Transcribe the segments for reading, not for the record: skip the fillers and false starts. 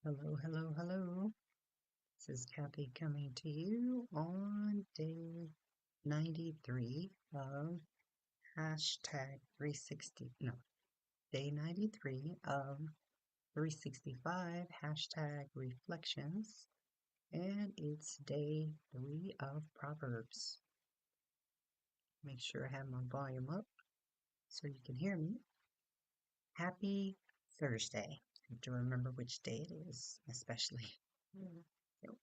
Hello, hello, hello. This is Kathy coming to you on day 93 of hashtag 360. No, day 93 of 365 hashtag reflections. And it's day 3 of Proverbs. Make sure I have my volume up so you can hear me. Happy Thursday. I have to remember which day it is, especially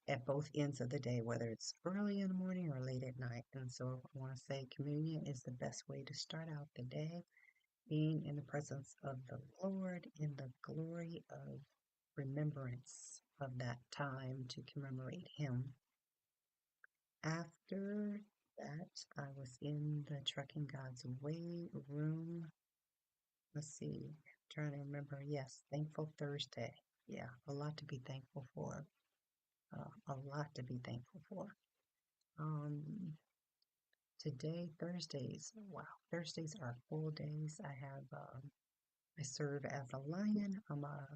at both ends of the day, whether it's early in the morning or late at night. And so I want to say communion is the best way to start out the day, being in the presence of the Lord, in the glory of remembrance of that time to commemorate Him. After that, I was in the Trucking God's Way room. Let's see, trying to remember. Yes, Thankful Thursday. Yeah, a lot to be thankful for. A lot to be thankful for. Um, Today, Thursdays. Wow, Thursdays are full days. I serve as a lion. I'm a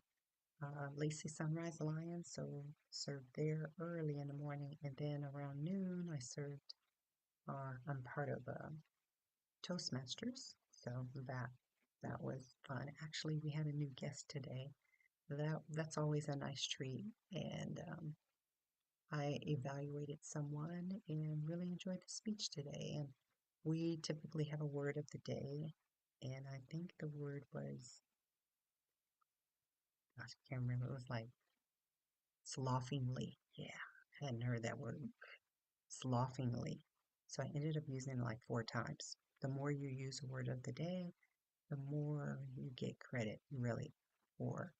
Lacey Sunrise Lion, so serve there early in the morning, and then around noon I served. I'm part of Toastmasters, so that was fun. Actually, we had a new guest today. That's always a nice treat, and I evaluated someone and really enjoyed the speech today. And we typically have a word of the day, and I think the word was, gosh, I can't remember, it was like slothingly. Yeah, I hadn't heard that word, slothingly. So I ended up using it like 4 times. The more you use a word of the day, the more you get credit, really, for,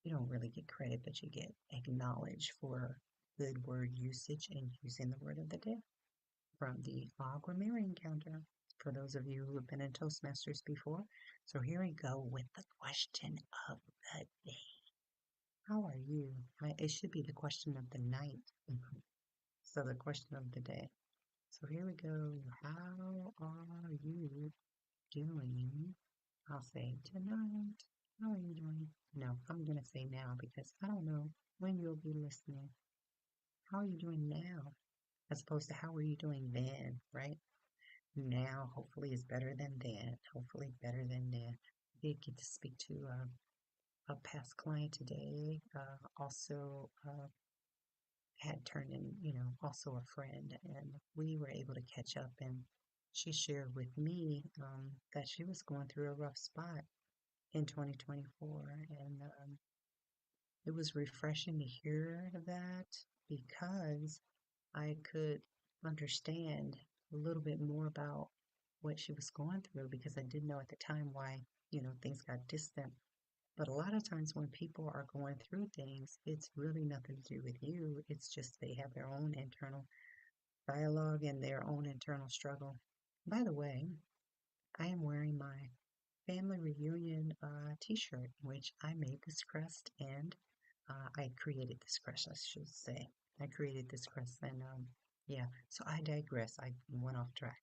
you don't really get credit, but you get acknowledged for good word usage and using the word of the day from the grammarian counter for those of you who have been in Toastmasters before. So here we go with the question of the day. How are you? It should be the question of the night. So the question of the day. So here we go. How are you doing? I'll say tonight. How are you doing? No, I'm going to say now because I don't know when you'll be listening. How are you doing now? As opposed to how are you doing then, right? Now hopefully is better than then. Hopefully better than then. I did get to speak to a past client today. Also had turned in, also a friend, and we were able to catch up. And she shared with me that she was going through a rough spot in 2024, and it was refreshing to hear that because I could understand a little bit more about what she was going through because I didn't know at the time why, things got distant. But a lot of times when people are going through things, it's really nothing to do with you. It's just they have their own internal dialogue and their own internal struggle. By the way, I am wearing my family reunion t-shirt, which I made this crest and I created this crest, I should say. I created this crest and yeah, so I digress. I went off track.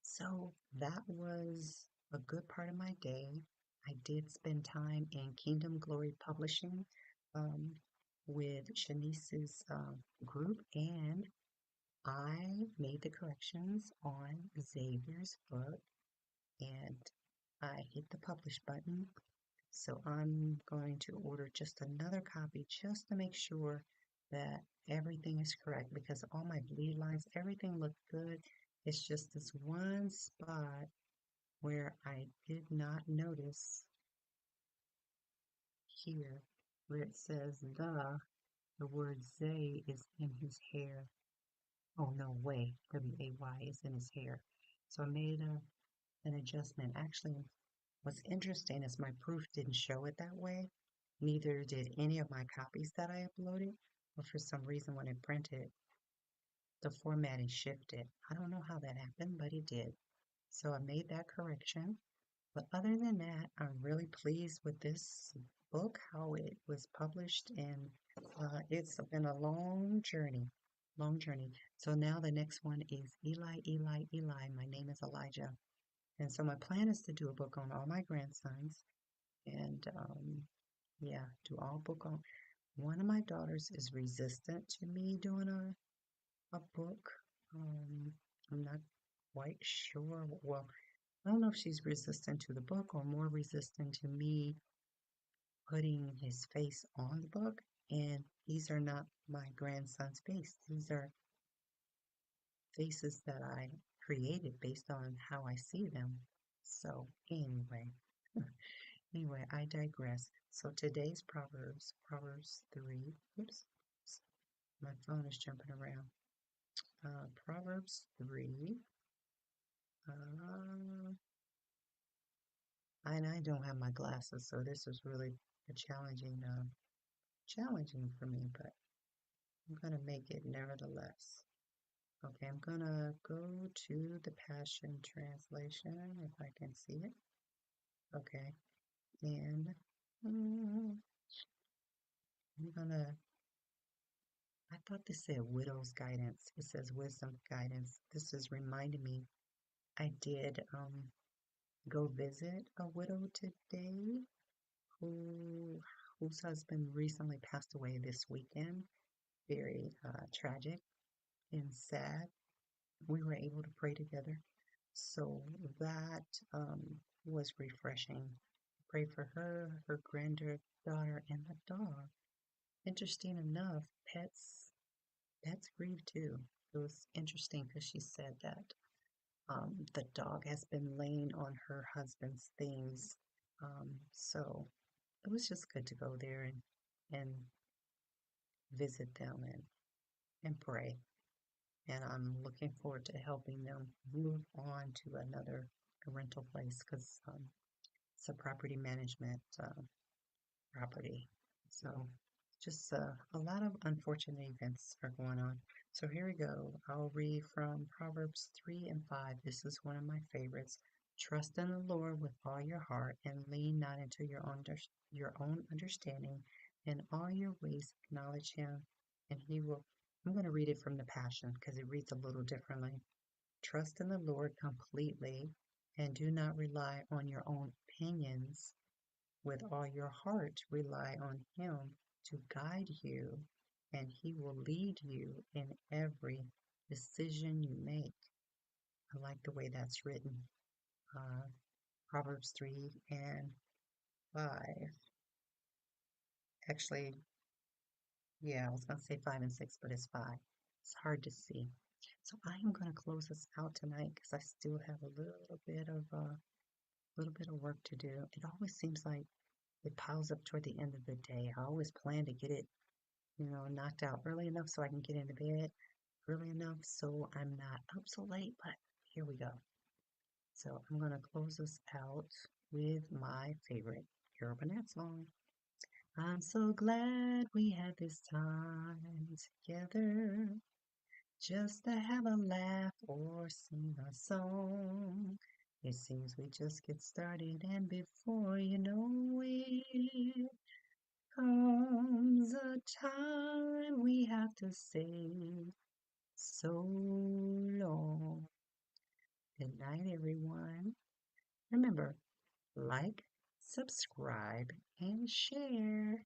So that was a good part of my day. I did spend time in Kingdom Glory Publishing um, with Shanice's group, and I made the corrections on Xavier's book, and I hit the publish button. So I'm going to order just another copy just to make sure that everything is correct because all my bleed lines, everything looked good. It's just this one spot where I did not notice here where it says the word Zay is in his hair. Oh no, way, W-A-Y is in his hair. So I made an adjustment. Actually, what's interesting is my proof didn't show it that way. Neither did any of my copies that I uploaded. But for some reason, when it printed, the formatting shifted. I don't know how that happened, but it did. So I made that correction. But other than that, I'm really pleased with this book, how it was published, and it's been a long journey, long journey. So now the next one is Eli, Eli, Eli. My name is Elijah. And so my plan is to do a book on all my grandsons and yeah, do all book on One of my daughters is resistant to me doing a book. Um, I'm not quite sure. Well, I don't know if she's resistant to the book or more resistant to me putting his face on the book. And these are not my grandson's face. These are faces that I created based on how I see them. So anyway, I digress. So today's Proverbs 3. Oops, my phone is jumping around. Proverbs 3. Uh, and I don't have my glasses, so this is really a challenging for me, but I'm gonna make it nevertheless. Okay, I'm gonna go to the Passion Translation if I can see it. Okay, and I'm gonna. I thought this said Widow's Guidance. It says Wisdom Guidance. This is reminding me. I did go visit a widow today who whose husband recently passed away this weekend. Very tragic and sad. We were able to pray together. So that was refreshing. Pray for her, her granddaughter, and the dog. Interesting enough, pets grieve too. It was interesting because she said that the dog has been laying on her husband's things. So it was just good to go there and visit them and pray. And I'm looking forward to helping them move on to another rental place because it's a property management property. So just a lot of unfortunate events are going on. So here we go. I'll read from Proverbs 3 and 5. This is one of my favorites. Trust in the Lord with all your heart and lean not into your own understanding. In all your ways acknowledge him and he will. I'm going to read it from the Passion because it reads a little differently. Trust in the Lord completely and do not rely on your own opinions. With all your heart, rely on Him to guide you, and He will lead you in every decision you make. I like the way that's written. Uh, Proverbs 3 and 5. Actually, yeah, I was going to say 5 and 6, but it's 5. It's hard to see. So I am going to close this out tonight because I still have a little bit of work to do. It always seems like it piles up toward the end of the day. I always plan to get it knocked out early enough so I can get into bed early enough so I'm not up so late, but here we go. So I'm going to close this out with my favorite Urbanette song. I'm so glad we had this time together just to have a laugh or sing a song. It seems we just get started and before you know it, comes a time we have to say so long. Good night, everyone. Remember, like, subscribe, and share.